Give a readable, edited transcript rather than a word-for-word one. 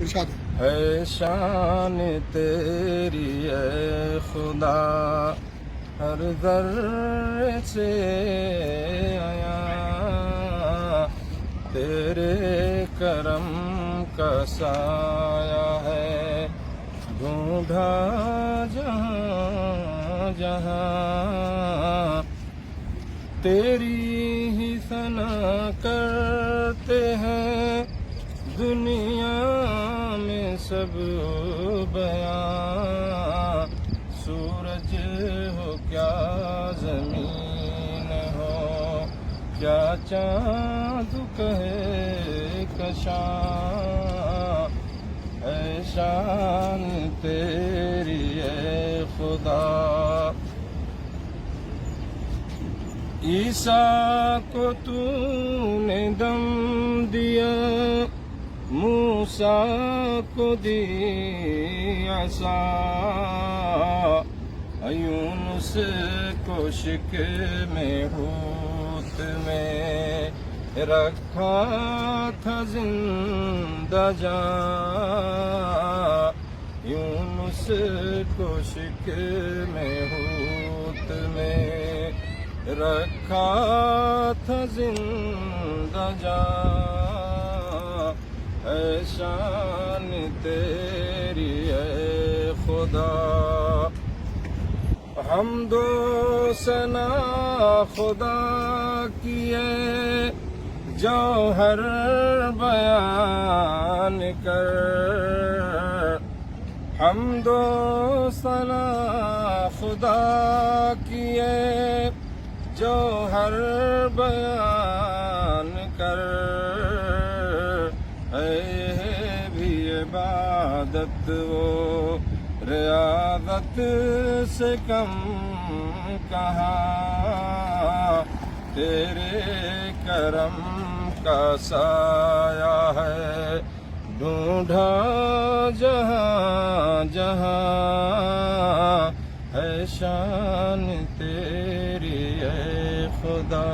ارشاد ہے شان تیری اے خدا، ہر ذرے سے آیا تیرے کرم کا سایہ ہے، ڈھونڈا جہاں جہاں تیری ہی ثنا کرتے ہیں، دنیا میں سب بیان، سورج ہو کیا زمین ہو کیا چاند کہے کشاں، اے شان تیری اے خدا۔ عیسیٰ کو تو نے دم دیا، موسیٰ کو دی عصا، یونس کو شکم حوت میں رکھا تھا زندہ جاں، یونس کو شکم حوت میں رکھا تھا زندہ جاں، اے شان تیری اے خدا۔ حمد و ثنا خدا کی ہے جوہر بیان کر، حمد و ثنا خدا کی ہے جوہر بیان کر، ہے بھی عبادت وہ ریاضت سے کم کہاں، تیرے کرم کا سایہ ہے، ڈھونڈا جہاں جہاں ہے شان تیری اے خدا۔